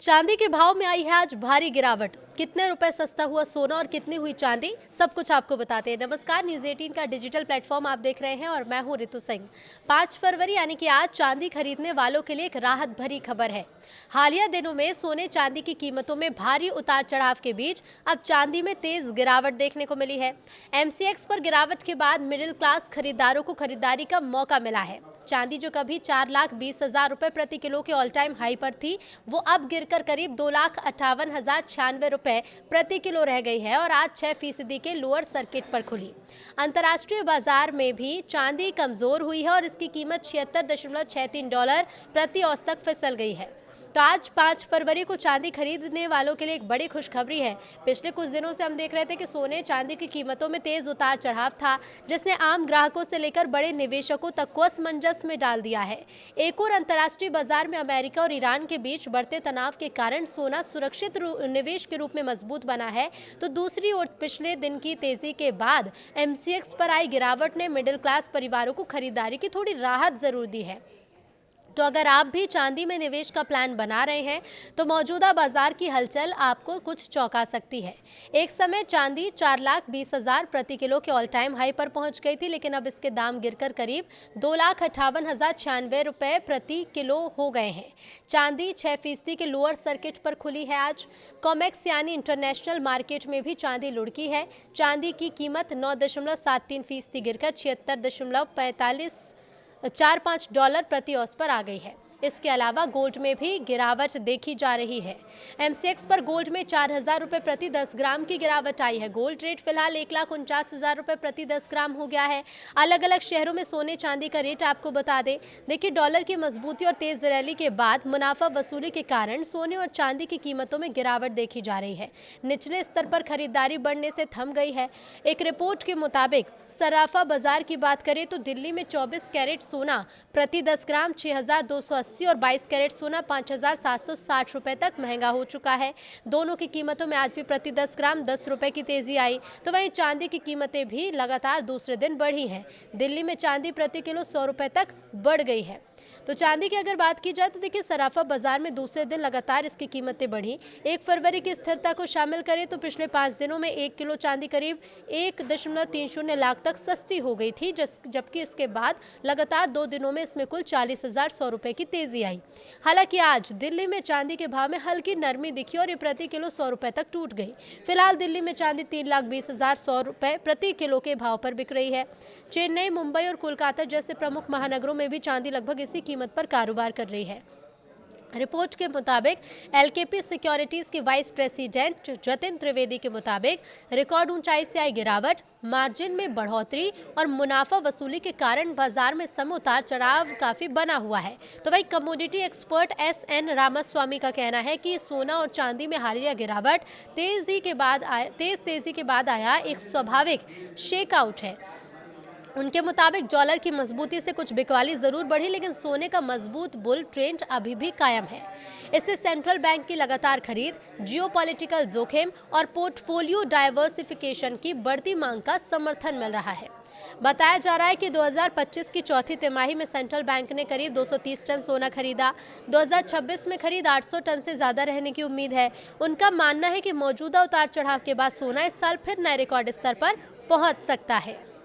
चांदी के भाव में आई है आज भारी गिरावट। कितने रुपए सस्ता हुआ सोना और कितनी हुई चांदी, सब कुछ आपको बताते हैं। नमस्कार, न्यूज़ 18 का डिजिटल प्लेटफॉर्म आप देख रहे हैं और मैं हूं रितु सिंह। 5 फरवरी यानी कि आज चांदी खरीदने वालों के लिए एक राहत भरी खबर है। हालिया दिनों में सोने चांदी की कीमतों में भारी उतार चढ़ाव के बीच अब चांदी में तेज गिरावट देखने को मिली है। एमसीएक्स पर गिरावट के बाद मिडिल क्लास खरीदारों को खरीदारी का मौका मिला है। चांदी जो कभी 4,20,000 रुपए प्रति किलो के ऑल टाइम हाई पर थी, वो अब गिरकर करीब 2,58,096 रुपए प्रति किलो रह गई है और आज 6% के लोअर सर्किट पर खुली। अंतर्राष्ट्रीय बाजार में भी चांदी कमजोर हुई है और इसकी कीमत $76.63 प्रति औंस तक फिसल गई है। तो आज 5 फरवरी को चांदी खरीदने वालों के लिए एक बड़ी खुशखबरी है। पिछले कुछ दिनों से हम देख रहे थे कि सोने चांदी की कीमतों में तेज उतार चढ़ाव था, जिसने आम ग्राहकों से लेकर बड़े निवेशकों तक को असमंजस में डाल दिया है। एक और अंतर्राष्ट्रीय बाजार में अमेरिका और ईरान के बीच बढ़ते तनाव के कारण सोना सुरक्षित निवेश के रूप में मजबूत बना है, तो दूसरी ओर पिछले दिन की तेजी के बाद एमसीएक्स पर आई गिरावट ने मिडिल क्लास परिवारों को खरीदारी की थोड़ी राहत जरूर दी है। तो अगर आप भी चांदी में निवेश का प्लान बना रहे हैं तो मौजूदा बाजार की हलचल आपको कुछ चौंका सकती है। एक समय चांदी 4,20,000 प्रति किलो के ऑल टाइम हाई पर पहुंच गई थी, लेकिन अब इसके दाम गिरकर करीब 2,58,096 रुपए प्रति किलो हो गए हैं। चांदी 6% के लोअर सर्किट पर खुली है। आज कॉमेक्स यानी इंटरनेशनल मार्केट में भी चांदी लुढ़की है। चांदी की कीमत 9.73% गिरकर $76.45 प्रति औंस पर आ गई है। इसके अलावा गोल्ड में भी गिरावट देखी जा रही है। एमसीएक्स पर गोल्ड में 4,000 रुपये प्रति 10 ग्राम की गिरावट आई है। गोल्ड रेट फिलहाल 1,49,000 रुपये प्रति 10 ग्राम हो गया है। अलग अलग शहरों में सोने चांदी का रेट आपको बता दें। देखिए, डॉलर की मजबूती और तेज रैली के बाद मुनाफा वसूली के कारण सोने और चांदी की कीमतों में गिरावट देखी जा रही है। निचले स्तर पर खरीदारी बढ़ने से थम गई है। एक रिपोर्ट के मुताबिक सराफा बाजार की बात करें तो दिल्ली में 24 कैरेट सोना प्रति 10 ग्राम 6,280 और 22 कैरेट सोना 5,760 रुपए तक महंगा हो चुका है। दोनों की कीमतों में आज भी प्रति 10 ग्राम 10 रुपए की तेजी आई। तो वहीं चांदी की कीमतें भी लगातार दूसरे दिन बढ़ी हैं। दिल्ली में चांदी प्रति किलो 100 रुपए तक बढ़ गई है। तो चांदी की अगर बात की जाए तो देखिए, सराफा बाजार में दूसरे दिन लगातार इसकी कीमतें बढ़ी। 1 फरवरी की स्थिरता को शामिल करें तो पिछले 5 दिनों में 1 किलो चांदी करीब 1.30 लाख तक सस्ती हो गई थी, जबकि इसके बाद लगातार 2 दिनों में इसमें कुल 40,100 रुपए की तेजी आई। हालांकि आज दिल्ली में चांदी के भाव में हल्की नरमी दिखी और ये प्रति किलो 100 रुपए तक टूट गई। फिलहाल दिल्ली में चांदी 3,20,100 रुपए प्रति किलो के भाव पर बिक रही है। चेन्नई, मुंबई और कोलकाता जैसे प्रमुख महानगरों में भी चांदी लगभग इसी कीमत पर कारोबार कर रही है। रिपोर्ट के मुताबिक एलकेपी सिक्योरिटीज के वाइस प्रेसिडेंट जतिन त्रिवेदी के मुताबिक रिकॉर्ड ऊंचाई से आई गिरावट, मार्जिन में बढ़ोतरी और मुनाफा वसूली के कारण बाजार में सम उतार चढ़ाव काफी बना हुआ है। तो वही कमोडिटी एक्सपर्ट SN रामास्वामी का कहना है कि सोना और चांदी में हालिया गिरावट तेज तेजी के बाद आया एक स्वाभाविक शेकआउट है। उनके मुताबिक डॉलर की मजबूती से कुछ बिकवाली जरूर बढ़ी, लेकिन सोने का मजबूत बुल ट्रेंड अभी भी कायम है। इससे सेंट्रल बैंक की लगातार खरीद, जियोपॉलिटिकल जोखिम और पोर्टफोलियो डाइवर्सिफिकेशन की बढ़ती मांग का समर्थन मिल रहा है। बताया जा रहा है कि 2025 की चौथी तिमाही में सेंट्रल बैंक ने करीब 230 टन सोना खरीदा। 2026 में खरीद 800 टन से ज्यादा रहने की उम्मीद है। उनका मानना है कि मौजूदा उतार चढ़ाव के बाद सोना इस साल फिर नए रिकॉर्ड स्तर पर पहुंच सकता है।